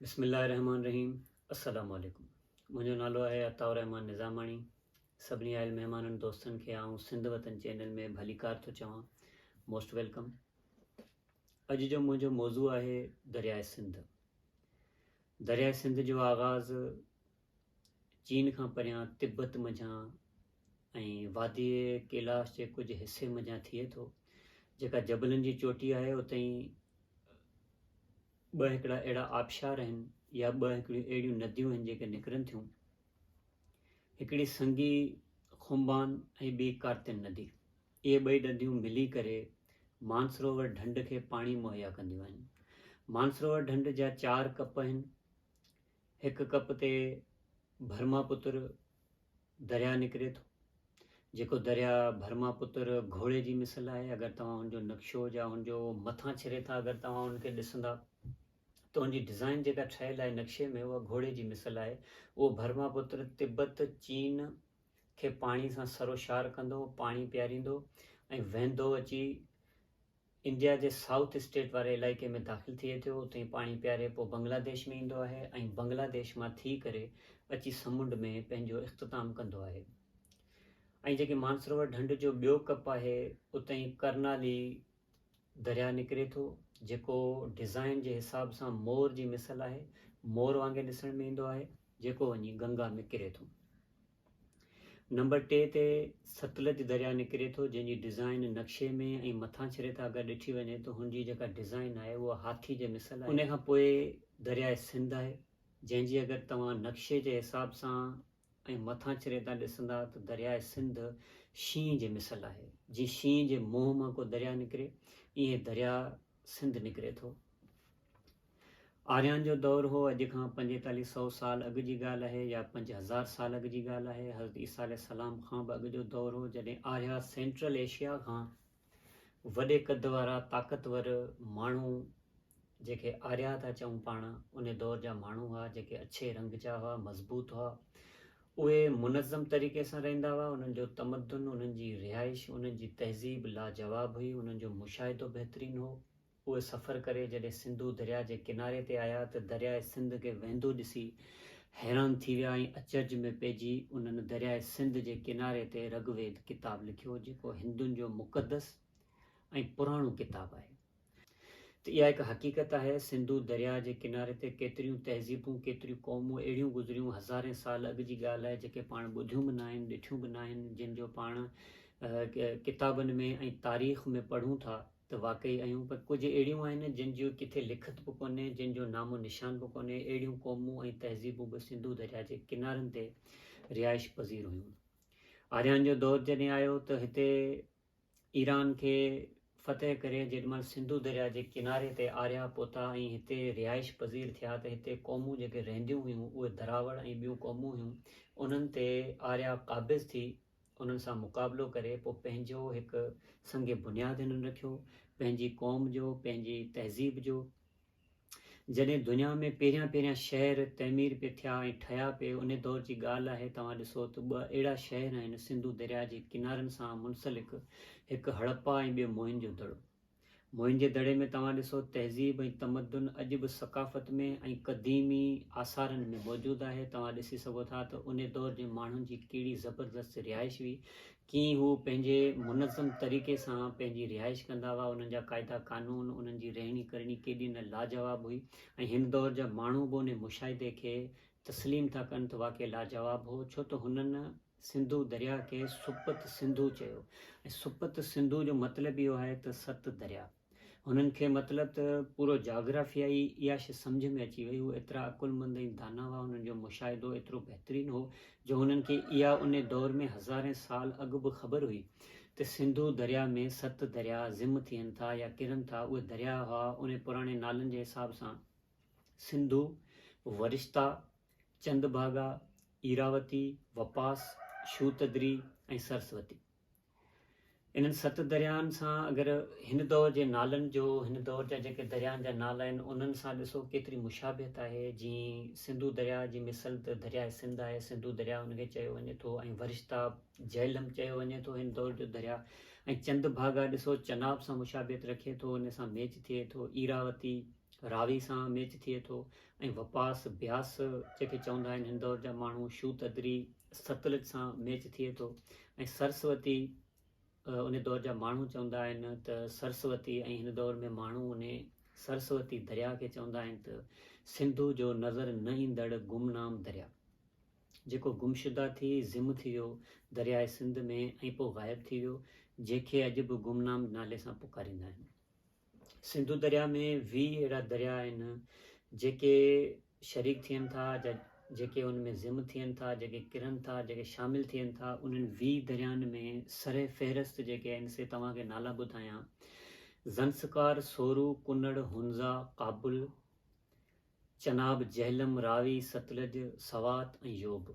बिस्मिल्लाहिर्रहमानिर्रहीम। अस्सलाम वालेकुम। मुंहिंजो नालो आहे अताउर रहमान निज़ामाणी। सभिनी आयल महिमाननि दोस्तनि खे आऊं सिंध वतन चैनल में भलीकार थो चवां। Most welcome. अॼु जो मुंहिंजो मौज़ू आहे दरियाए सिंध। दरियाए सिंध जो आगाज़ चीन खां परियां तिब्बत मझां ऐं वादी कैलाश जे कुझु हिसे मझां थिए थो। जेका जबलनि जी चोटी आहे उतां ॿ हिकिड़ा अहिड़ा आबशार आहिनि या ॿ हिकिड़ियूं अहिड़ियूं नदियूं आहिनि जेके निकिरनि थियूं। हिकिड़ी संगी खुंबान ऐं ॿी कार्तिन नदी। इहे ॿई नदियूं मिली करे मानसरोवर ढंढ खे पाणी मुहैया कंदियूं आहिनि। मानसरोवर ढंढ जा 4 कप आहिनि। हिकु कप ते भरमापुत्र दरिया निकिरे थो, जेको दरिया भरमापुत्र घोड़े जी मिसल आहे। अगरि तव्हां हुनजो नक्शो या हुनजो मथां छिरे था अगरि तव्हां हुनखे ॾिसंदा तो उनजी डिज़ाइन जेका ठहियल आहे नक्शे में उहा घोड़े जी मिसल आहे। उहो भरमापुत्र तिब्बत चीन खे पाणी सां सरोशार कंदो, पाणी पीआरींदो ऐं वहंदो अची इंडिया जे साउथ स्टेट वारे इलाइक़े में दाख़िल थिए थो। उते पाणी पीआरे पोइ बांग्लादेश में ईंदो आहे ऐं बांग्लादेश मां थी करे अची समुंड में पंहिंजो इख़्तिताम कंदो आहे। ऐं जेके मानसरोवर ढंढ जो ॿियो कप आहे उतां करनाली दरिया निकिरे थो, जेको डिज़ाइन जे हिसाब सां मोर जी मिसल आहे। मोर वांगुरु ॾिसण में ईंदो आहे, जेको वञी गंगा में किरे थो। नंबर 2 ते सतलज दरिया निकिरे थो, जंहिंजी डिज़ाइन नक्शे में ऐं मथां छिरे था अगरि ॾिठी वञे तो हुनजी जेका डिज़ाइन आहे उहा हाथी जे मिसल आहे। उन खां पोइ दरियाए सिंध आहे, जंहिंजी अगरि तव्हां नक्शे जे हिसाब सां ऐं मथां छिरे था ॾिसंदा त दरियाए सिंध शींहं जी मिसल आहे। जीअं शींहं जे मुंहं मां को दरिया निकिरे ईअं दरिया सिंध निकिरे थो। आर्यन जो दौर हो, अॼु खां 4500 साल अॻु जी ॻाल्हि आहे या 5000 साल अॻु जी ॻाल्हि आहे। हज़रत ईसा अलैहिस्सलाम खां बि अॻु जो दौर हो, जॾहिं आर्या सेंट्रल एशिया खां वॾे कद वारा ताक़तवर माण्हू जेके आर्या था चऊं पाण, उन दौर जा माण्हू हुआ जेके अच्छे रंग जा हुआ, मज़बूत हुआ। उहे मुनज़म तरीक़े सां रहंदा हुआ। उन्हनि जो तमदुन, उन्हनि जी रिहाइश, उन्हनि जी तहज़ीब लाजवाब हुई। उन्हनि जो मुशाहिदो बहितरीनु हो। उहे सफ़र करे जॾहिं सिंधु दरिया जे किनारे ते आया त दरियाए सिंध खे वहंदो ॾिसी हैरान थी विया ऐं अचरज में पइजी उन्हनि दरियाए सिंध जे किनारे ते रगवेद किताबु लिखियो, जेको हिंदुनि जो मुक़दस ऐं पुराणो किताबु आहे। त इहा हिकु हक़ीक़त आहे। सिंधु दरिया जे किनारे ते केतिरियूं तहज़ीबूं, केतिरियूं क़ौमूं अहिड़ियूं गुज़रियूं, हज़ारें साल अॻु जी ॻाल्हि आहे, जेके पाण ॿुधियूं बि न आहिनि, ॾिठियूं बि न आहिनि, जिन जो पाण किताबनि में ऐं तारीख़ में पढ़ूं था त वाक़ई आहियूं। पर कुझु अहिड़ियूं आहिनि जिन जो किथे लिखत बि कोन्हे, जिन जो नामो निशान बि कोन्हे। अहिड़ियूं क़ौमूं ऐं तहज़ीबूं बि सिंधु दरिया जे किनारनि ते रिहाइश पज़ीर हुयूं। आर्यन जो दौर जॾहिं आयो त हिते ईरान खे फ़तह करे जेॾीमहिल सिंधु दरिया जे किनारे ते आर्या पहुता ऐं हिते रिहाइश पज़ीर थिया त हिते क़ौमूं जेके रहंदियूं हुयूं उहे दरावड़ ऐं ॿियूं क़ौमूं हुयूं। उन्हनि ते आर्या क़ाबिज़ थी उन्हनि सां मुक़ाबिलो करे पोइ पंहिंजो हिकु संग बुनियादु हिननि रखियो, पंहिंजी क़ौम जो, पंहिंजी तहज़ीब जो। जॾहिं दुनिया में पहिरियां शहर तइमीर पे थिया ऐं ठहिया पे, उन दौर जी ॻाल्हि आहे। तव्हां ॾिसो त 2 अहिड़ा शहर आहिनि सिंधु दरिया जे किनारनि सां मुंसलिक, हिकु हड़प्पा ऐं ॿियो मोहनजोदड़ो। मोहनजोदड़े में तव्हां ॾिसो तहज़ीब ऐं तमदुन अॼु बि सक़ाफ़त में ऐं क़दीमी आसारनि में मौजूदु आहे। तव्हां ॾिसी सघो था त उन दौर जे माण्हुनि जी कहिड़ी ज़बरदस्त रिहाइश हुई, कीअं हू पंहिंजे मुनज़म तरीक़े सां पंहिंजी रिहाइश कंदा हुआ। उन्हनि जा क़ाइदा कानून, उन्हनि जी रहणी करणी केॾी न लाजवाब हुई। ऐं हिन दौर जा माण्हू बि उन मुशाहिदे खे तस्लीम था कनि त वाक़ई लाजवाब हो, छो त हुननि सिंधु दरिया खे सुपत सिंधु चयो। ऐं सुपत सिंधु जो मतिलबु इहो आहे त सत दरिया। हुननि खे मतिलबु त पूरो जाग्राफियाई इहा शइ सम्झ में अची वई। उहे एतिरा अकुलमंद ऐं दाना हुआ, हुननि जो मुशाहिदो एतिरो बहितरीनु हो जो हुननि खे इहा उन दौर में हज़ारें साल अॻु बि ख़बर हुई त सिंधु दरिया में 7 दरिया ज़िम थियनि था या किरनि था। उहे दरिया हुआ उन पुराणे नालनि जे हिसाब सां सिंधु, वरिश्ता, चंदभागा, इरावती, वपास, शूतद्री ऐं सरस्वती। इन्हनि 7 दरियानि सां अगरि हिन दौर जे नालनि जो, हिन दौर जा जेके दरियानि जा नाला आहिनि उन्हनि सां ॾिसो केतिरी मुशाबियत आहे। जीअं सिंधु दरिया जी मिसल त दरियाए सिंध आहे, सिंधु दरिया हुनखे चयो वञे थो। ऐं वरिश्ता झेलम चयो वञे थो हिन दौर जो दरिया। ऐं चंदभागा ॾिसो चनाब सां मुशाबियत रखे थो, हुन सां मैच थिए थो। इरावती रावी सां मैच थिए थो, ऐं वपास ब्यास जेके चवंदा आहिनि इंदौर जा माण्हू, शूतद्री सतलज सां मैच थिए थो, ऐं सरस्वती उन दौर जा माण्हू चवंदा आहिनि त सरस्वती, ऐं हिन दौर में माण्हू उन सरस्वती दरिया खे चवंदा आहिनि त सिंधु जो नज़र न ईंदड़ गुमनाम दरिया, जेको गुमशुदा थी ज़िम थी वियो दरियाए सिंध में ऐं पोइ ग़ाइबु थी वियो, जंहिंखे अॼु बि गुमनाम नाले सां पुकारींदा आहिनि। सिंधु दरिया में 20 अहिड़ा दरिया आहिनि जेके शरीक थियनि था, जेके उनमें ज़िम थियनि था, जेके किरनि था, जेके शामिल थियनि था। उन्हनि 20 दरियानि में सरे फ़हिरिस्त जेके आहिनि से तव्हांखे नाला ॿुधायां: ज़ंस्कार, सोरू, कुनड़, हुंज़ा, काबुल, चनाब, जहलम, रावी, सतलज, सवात ऐं योब।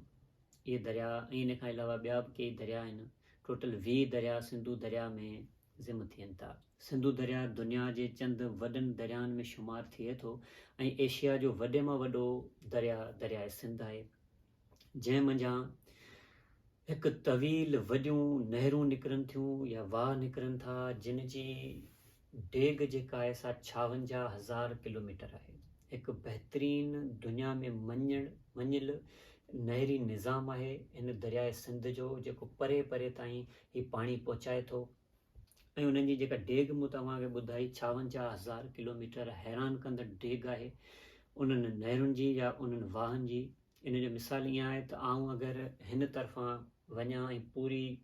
ये दरिया ऐं इन खां अलावा ॿिया बि कई दरिया आहिनि। टोटल 20 दरिया सिंधु दरिया में ज़िम थियनि था। सिंधु दरिया दुनिया जे चंद वॾनि दरियानि में शुमार थिए थो, ऐं एशिया जो वॾे मां वॾो दरियाए सिंध आहे, जंहिं मंझां हिकु तवील वॾियूं नहरूं निकिरनि थियूं या वाह निकिरनि था, जिन जी डेग जेका आहे सा 56,000 किलोमीटर आहे। हिकु बहितरीनु दुनिया में मञियल नहरी निज़ाम आहे हिन दरियाए सिंध जो, जेको परे परे ताईं ही पाणी पहुचाए थो, ऐं उन्हनि जी जेका डेग मूं तव्हांखे ॿुधाई 56,000 किलोमीटर हैरान कंदड़ डेग आहे उन्हनि नहरुनि जी या उन्हनि वाहनि जी। इन जो मिसाल ईअं आहे त आऊं अगरि हिन तरफ़ां वञां ऐं पूरी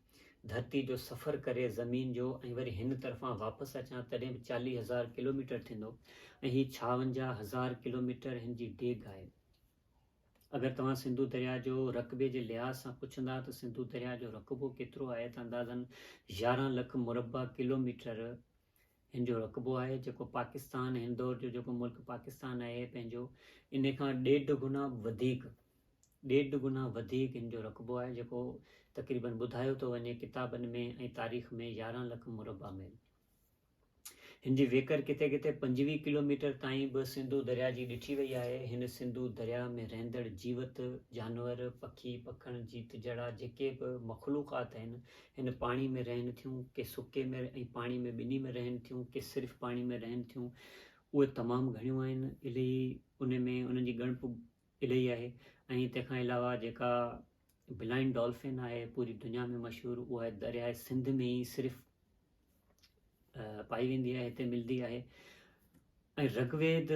धरती जो सफ़र करे ज़मीन जो, ऐं वरी हिन तरफ़ां वापसि अचां, तॾहिं बि 40,000 किलोमीटर थींदो, ऐं ही 56,000 किलोमीटर हिन जी डेग आहे। अगरि तव्हां सिंधु दरिया जो रक़बे जे लिहाज़ सां पुछंदा त सिंधु दरिया जो रक़बो केतिरो आहे, त अंदाज़न 11 लख मुरबा किलोमीटर हिन जो रक़बो आहे, जेको पाकिस्तान, हिंदौर जो जेको मुल्क पाकिस्तान आहे पंहिंजो, इन खां 1.5 गुना वधीक हिन जो रक़बो आहे, जेको तक़रीबन ॿुधायो थो वञे किताबनि में ऐं तारीख़ में 11 लख मुरबा में। हिन जी वेकर किथे किथे 25 किलोमीटर ताईं बि सिंधु दरिया जी ॾिठी वई आहे। हिन सिंधु दरिया में रहंदड़ जीवत जानवर, पखी पखण, जीत जड़ा जेके बि मख़लूक़ात आहिनि हिन पाणी में रहनि थियूं, के सुके में ऐं पाणी में ॿिन्ही में रहनि थियूं, के सिर्फ़ु पाणी में रहनि थियूं, उहे तमामु घणियूं आहिनि। इलाही उन में उन्हनि जी ॻणप इलाही आहे। ऐं तंहिंखां अलावा जेका ब्लाइंड डॉल्फिन आहे पूरी दुनिया में मशहूरु, उहा दरियाए सिंध में ई सिर्फ़ु पाई वेंदी आहे, हिते मिलंदी आहे। ऐं ऋग्वेद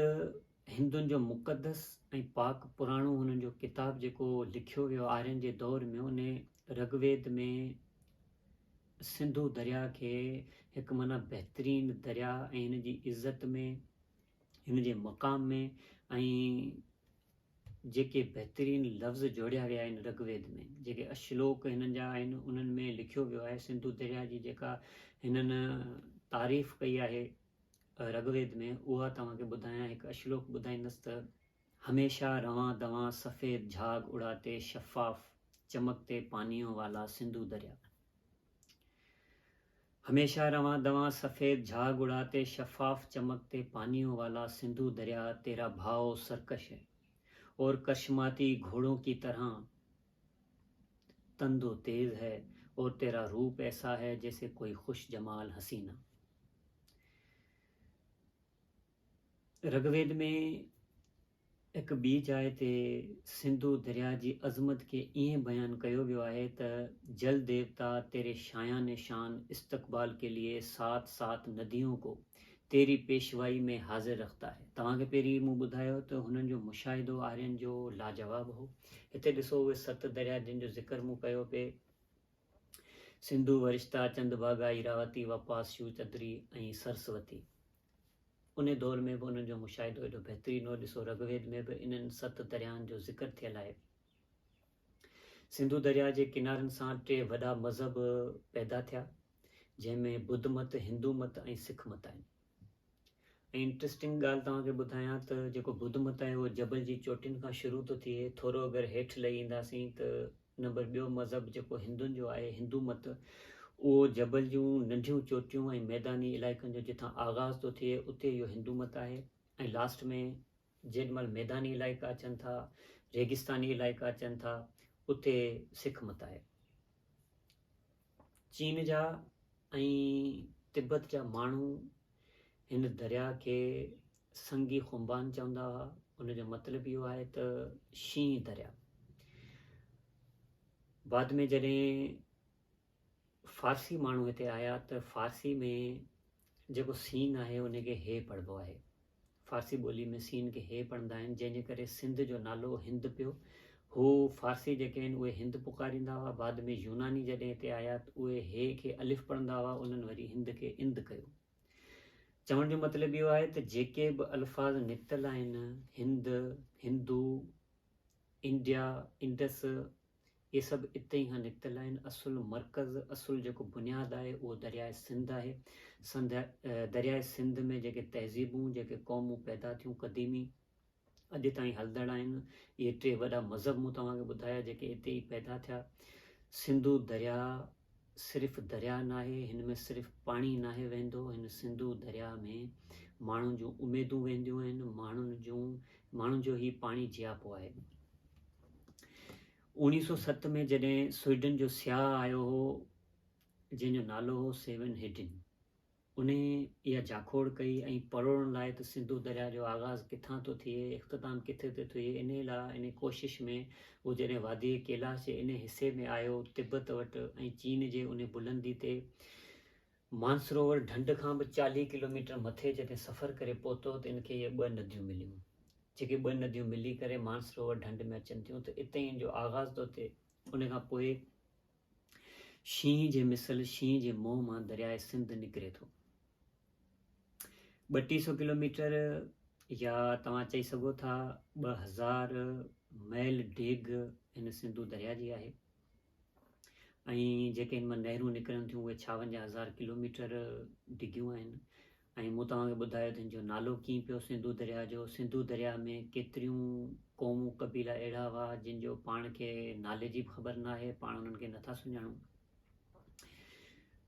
हिंदुनि जो मुक़दस ऐं पाक पुराणो हुननि जो किताबु जेको लिखियो वियो आर्यन जे दौर में, उन ऋग्वेद में सिंधु दरिया खे हिकु माना बहितरीनु दरिया ऐं हिन जी इज़त में, हिन जे मक़ाम में, ऐं जेके बहितरीनु लफ़्ज़ जोड़िया विया आहिनि ऋग्वेद में, जेके अश्लोक हिननि जा आहिनि, उन्हनि में लिखियो वियो आहे सिंधु दरिया जी जेका हिननि तारीफ़ कई आहे ऋग्वेद में, उहा तव्हांखे ॿुधायां। हिकु अश्लोक ॿुधाईंदुसि त हमेशा रवां दवां सफ़ेद झाग उड़ाते शफ़ाफ चमकते पानियों वाला सिंधु दरिया। हमेशा रवां दवां सफ़ेद झाग उड़ाते शफ़ाफ चमकते पानियों वाला सिंधु दरिया, तेरा भाव सरकश है और कशमाती घोड़ों की तरह तंदो तेज है, और तेरा रूप ऐसा है जैसे कोई खुश जमाल हसीना। ऋग्वेद में हिकु ॿी जाइ ते सिंधु दरिया जी अज़मत खे ईअं बयानु कयो वियो आहे त जल देवता तेरे शायान शान इस्तक़बाल के लिए 7 नदियों को तेरी पेशवाई में हाज़िर रखता है। तव्हांखे पहिरीं मूं ॿुधायो त हुननि जो मुशाहिदो आर्यन जो लाजवाब हो। हिते ॾिसो उहे 7 दरिया जिन जो ज़िक्र मूं कयो पिए, सिंधु, वरिष्ठा, चंद्रभागा, इरावती, वपास, शूचद्री ऐं सरस्वती। उन दौर में बि उन्हनि जो मुशाहिदो एॾो बहितरीनु हो। ॾिसो ऋग्वेद में बि इन्हनि 7 दरियानि जो ज़िक्र थियल आहे। सिंधु दरिया जे किनारनि सां 3 वॾा मज़हब पैदा थिया, जंहिंमें बुद्ध मत, हिंदू मत ऐं सिख मत आहिनि। ऐं इंट्रस्टिंग ॻाल्हि तव्हांखे ॿुधायां त जेको बुद्ध मत आहे उहो जबल जी चोटियुनि खां शुरू थो थिए। थोरो अगरि हेठि लही ईंदासीं त नंबर ॿियो मज़हब जेको हिंदुनि जो आहे, हिंदू मत, उहो जबल जूं नंढियूं चोटियूं ऐं मैदानी इलाइक़नि जो जिथां आगाज़ थो थिए उते इहो हिंदू मत आहे। ऐं लास्ट में जेॾीमहिल मैदानी इलाइक़ा अचनि था, रेगिस्तानी इलाइक़ा अचनि था, उते सिख मत आहे। चीन जा ऐं तिब्बत जा माण्हू हिन दरिया खे संगी खुंबान चवंदा हुआ। उनजो मतिलबु इहो आहे त शींहं दरिया। बाद में जॾहिं फारसी माण्हू हिते आया त फारसी में जेको सीन आहे उनखे हे पढ़िबो आहे, फारसी ॿोली में सीन खे हे पढ़ंदा आहिनि, जंहिंजे करे सिंध जो नालो हिंद पियो। हू फारसी जेके आहिनि उहे हिंद पुकारींदा हुआ। बाद में यूनानी जॾहिं हिते आया त उहे हे खे अलिफ पढ़ंदा हुआ, उन्हनि वरी हिंद खे इंद कयो। चवण जो मतिलबु इहो आहे त जेके बि अल्फाज़ निकितल आहिनि, हिंद, हिंदू, इंडिया, इंडस, ये सभु इते ई खां निकितल आहिनि। असुलु मर्कज़, असुलु जेको बुनियादु आहे उहो दरियाए सिंध आहे। दरियाए सिंध में जेके तहज़ीबूं, जेके क़ौमूं पैदा थियूं क़दीमी, अॼु ताईं हलंदड़ आहिनि। इहे टे वॾा मज़हब मूं तव्हांखे ॿुधाया जेके हिते ई पैदा थिया। सिंधू दरिया सिर्फ़ु दरिया न आहे, हिन में सिर्फ़ु पाणी नाहे वेंदो, हिन सिंधू दरिया में माण्हुनि जूं उमेदूं वेंदियूं आहिनि, माण्हुनि जो ई पाणी जियापो आहे। 1907 में जॾहिं स्वीडन जो सियाह आयो हो जंहिंजो नालो हो सेवन हेडिन, उन इहा जाखोड़ कई ऐं परोड़ण लाइ त सिंधू दरिया जो आगाज़ किथां थो थिए, इख़्तिताम किथे थो थिए। इन लाइ इन कोशिश में उहो जॾहिं वादी कैलाश जे इन हिसे में आयो तिब्बत वटि ऐं चीन जे उन बुलंदी ते मानसरोवर ढंढ खां बि 40 किलोमीटर मथे जॾहिं सफ़र करे पहुतो त इनखे इहे 2 नदियूं मिलियूं, जेके 2 नदियूं मिली करे मानसरोवर ढंढ में अचनि थियूं। त इते ई जो आगाज़ थो थिए। उन खां पोइ शींहं जे मिसल, शींहं जे मुंहं मां दरियाए सिंध निकिरे थो। 200 किलोमीटर या तव्हां चई सघो था 2000 मैल डेग हिन सिंधू दरिया जी आहे। ऐं जेके हिन मां नहरूं निकिरनि थियूं उहे 56,000 किलोमीटर डिघियूं आहिनि। ऐं मूं तव्हांखे ॿुधायो त हिन जो नालो कीअं पियो सिंधू दरिया जो। सिंधू दरिया में केतिरियूं क़ौमूं कबीला अहिड़ा हुआ जिन जो पाण खे नाले जी बि ख़बर न आहे, पाण उन्हनि खे नथा सुञाणूं।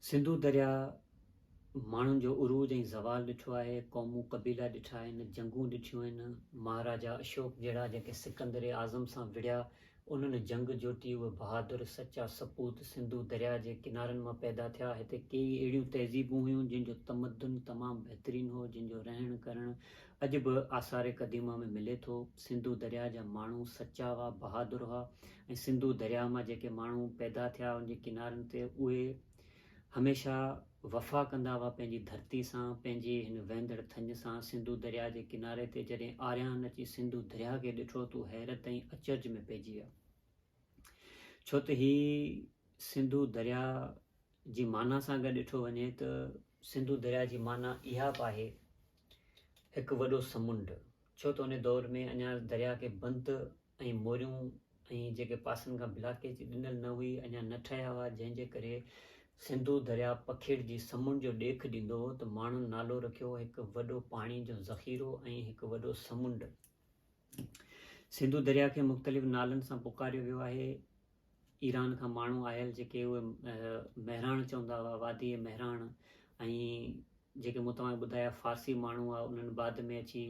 सिंधू दरिया माण्हुनि जो उरूज ऐं ज़वाल ॾिठो आहे, क़ौमूं कबीला ॾिठा आहिनि, जंगूं ॾिठियूं आहिनि। महाराजा अशोक जहिड़ा जेके सिकंदर आज़म सां विढ़िया, उन्हनि जंग जोटी, उहे बहादुर सचा सपूत सिंधू दरिया जे किनारनि मां पैदा थिया। हिते कई अहिड़ियूं तहज़ीबूं हुयूं जिन जो तमदन तमामु बहितरीनु हो, जिन जो रहण करणु अॼु बि आसार क़दीमा में मिले थो। सिंधू दरिया जा माण्हू सचा हुआ, बहादुर हुआ। ऐं सिंधू दरिया मां जेके माण्हू पैदा थिया उन जे किनारनि ते, उहे हमेशह वफ़ा कंदा हुआ पंहिंजी धरती सां, पंहिंजी हिन वहंदड़ थञ सां। सिंधू दरिया जे किनारे ते जॾहिं आर्यान अची सिंधू दरिया खे ॾिठो त हैरत ऐं अचरज में पइजी विया, छो त ही सिंधू दरिया जी माना सां गॾु ॾिठो वञे त सिंधू दरिया जी माना इहा बि आहे हिकु वॾो समुंड। छो त उन दौर में अञा दरिया खे बंदि ऐं मोरियूं ऐं जेके पासनि खां ब्लॉकेज ॾिनल न हुई, अञा न ठहिया हुआ, जंहिंजे करे सिंधू दरिया पखिड़ जी समुंड जो ॾेख ॾींदो हो। त माण्हुनि नालो रखियो हिकु वॾो पाणी जो ज़ख़ीरो ऐं हिकु वॾो समुंड। सिंधू दरिया खे मुख़्तलिफ़ नालनि सां पुकारियो वियो आहे। ईरान खां माण्हू आयल जेके उहे महराण चवंदा हुआ, वादी महराण। ऐं जेके मूं तव्हांखे ॿुधाया फारसी माण्हू हुआ, उन्हनि बाद में अची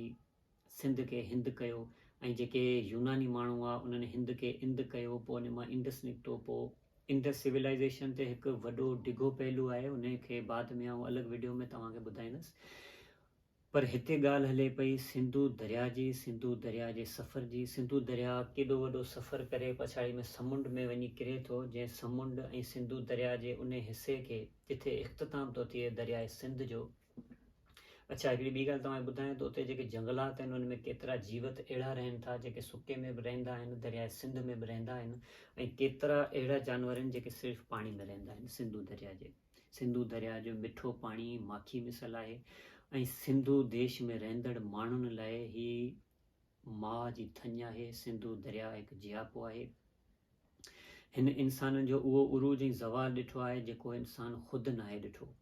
सिंध खे हिंद कयो। ऐं जेके यूनानी माण्हू हुआ उन्हनि हिंद खे इंद कयो। पोइ उन मां इंडस निकितो। पोइ इंडस सिविलाइज़ेशन ते हिकु वॾो डिघो पहलू आहे, उन खे बाद में आउं अलॻि वीडियो में तव्हांखे ॿुधाईंदुसि। पर हिते ॻाल्हि हले पई सिंधू दरिया जी, सिंधू दरिया जे सफ़र जी। सिंधू दरिया केॾो वॾो सफ़र करे पछाड़ी में समुंड में वञी किरे थो, जंहिं समुंड ऐं सिंधू दरिया जे उन हिसे खे जिथे इख़्तिताम थो थिए दरियाए सिंध जो। अच्छा, हिकिड़ी ॿी ॻाल्हि तव्हांखे ॿुधायां त उते जेके जंगलात आहिनि उन में केतिरा जीवत अहिड़ा रहनि था जेके सुके में बि रहंदा आहिनि, दरियाए सिंध में बि रहंदा आहिनि। ऐं केतिरा अहिड़ा जानवर आहिनि जेके सिर्फ़ु पाणी में रहंदा आहिनि सिंधू दरिया जे। सिंधू दरिया जो मिठो पाणी माखी मिसल आहे। ऐं सिंधू देश में रहंदड़ माण्हुनि लाइ ही माउ जी थञ आहे। सिंधू दरिया हिकु जियापो आहे। हिन इंसाननि जो उहो उरूज ऐं ज़वाल ॾिठो आहे जेको इंसानु ख़ुदि नाहे ॾिठो।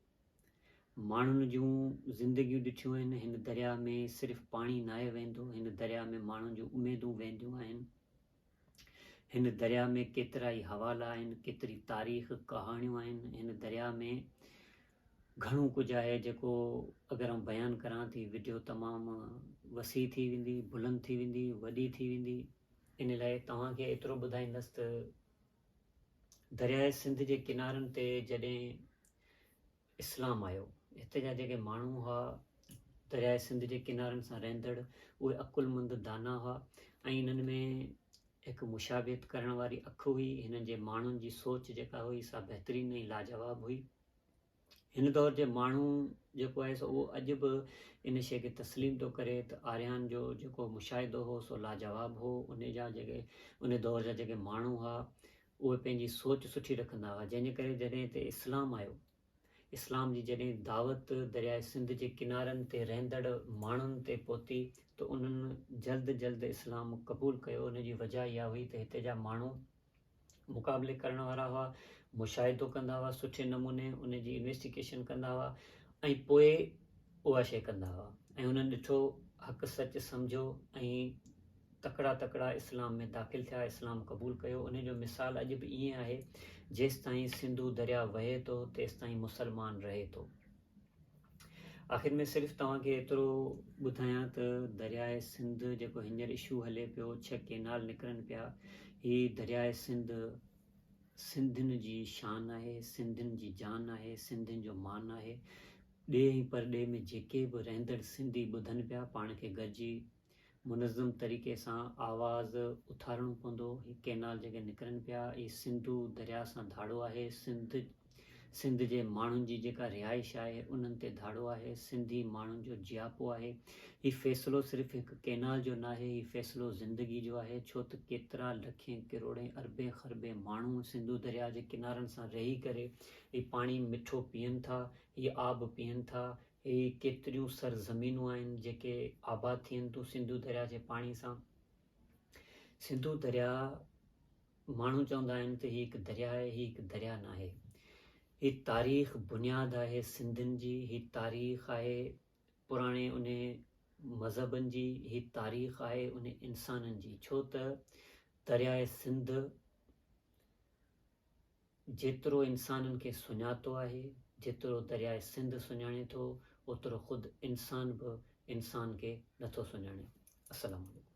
माण्हुनि जूं ज़िंदगियूं ॾिठियूं आहिनि। हिन दरिया में सिर्फ़ु पाणी नाहे वेंदो, हिन दरिया में माण्हुनि जूं उमेदूं वेंदियूं आहिनि। हिन दरिया में केतिरा ई हवाला आहिनि, केतिरी तारीख़ कहाणियूं आहिनि। हिन दरिया में घणो कुझु आहे जेको अगरि आउं बयानु करां थी वीडियो तमामु वसी थी वेंदी, बुलंद थी वेंदी, वॾी थी वेंदी। इन लाइ तव्हांखे एतिरो ॿुधाईंदुसि त दरियाए सिंध जे किनारनि ते जॾहिं इस्लाम आयो, हिते जा जेके माण्हू हुआ दरियाए सिंध जे किनारनि सां रहंदड़ उहे अकुलमंद दाना हुआ ऐं हिननि में हिकु मुशाबियत करण वारी अखि हुई। हिननि जे माण्हुनि जी सोच जेका हुई सा बहितरीनु ऐं लाजवाब हुई। हिन दौर जे माण्हू जेको आहे सो उहो अॼु बि इन शइ खे तस्लीम थो करे त आर्यन जो जेको मुशाहिदो हो सो लाजवाब हो। उन दौर जा जेके माण्हू हुआ उहे पंहिंजी सोच सुठी रखंदा हुआ, जंहिंजे करे जॾहिं हिते इस्लाम आयो, इस्लाम जी जॾहिं दावत दरियाए सिंध जे किनारनि ते रहंदड़ माण्हुनि ते पहुती त उन्हनि जल्द इस्लाम क़बूल कयो। उनजी वजह इहा हुई त हिते जा माण्हू मुक़ाबले करण वारा हुआ, मुशाहिदो कंदा हुआ, सुठे नमूने उनजी इन्वेस्टिगेशन कंदा हुआ ऐं पोइ उहा शइ कंदा हुआ ऐं उन्हनि ॾिठो, हक़ सच सम्झो ऐं तकड़ा इस्लाम में दाख़िल थिया, इस्लाम क़बूल कयो। उनजो मिसाल अॼु बि ईअं आहे, जेसि ताईं सिंधु दरिया वहे थो तेसि ताईं मुसलमान रहे थो। आख़िर में सिर्फ़ु तव्हांखे एतिरो ॿुधायां त दरियाए सिंध जेको हींअर इशू हले पियो, 6 केनाल निकिरनि पिया, हीअ दरियाए सिंध सिंधियुनि जी शान आहे, सिंधियुनि जी जान आहे, सिंधियुनि जो मान आहे। ॾे ऐं परॾे में जेके बि रहंदड़ सिंधी ॿुधनि पिया, पाण खे गॾिजी मुनज़म तरीक़े सां आवाज़ उथारणो पवंदो। हीअ केनाल जेके निकिरनि पिया, हीअ सिंधु दरिया सां धाड़ो आहे। सिंध जे माण्हुनि जी जेका रिहाइश आहे उन्हनि ते धाड़ो आहे, सिंधी माण्हुनि जो जियापो आहे। हीउ फ़ैसिलो सिर्फ़ु हिकु केनाल जो न आहे, हीउ फ़ैसिलो ज़िंदगी जो आहे, छो त केतिरा लखें किरोड़ें अरबें ख़रबें माण्हू सिंधु दरिया जे किनारनि सां रही करे हीउ पाणी मिठो पीअनि था, हीअ आब पीअनि था। हीअ केतिरियूं सरज़मीनूं आहिनि जेके आबाद थियनि थियूं सिंधु दरिया जे पाणी सां। सिंधु दरिया माण्हू चवंदा आहिनि त हीअ हिकु दरिया आहे, हीअ हिकु दरिया न आहे। ही तारीख़ बुनियाद आहे सिंधियुनि जी, ही तारीख़ आहे पुराणे उन मज़हबनि जी, ही तारीख़ आहे उन इंसाननि जी। छो त दरियाए सिंध जेतिरो इंसाननि खे सुञातो आहे, जेतिरो दरियाए सिंध सुञाणे थो, ओतिरो ख़ुदि इंसान बि इंसान खे नथो सुञाणे। अस्सलामु अलैकुम।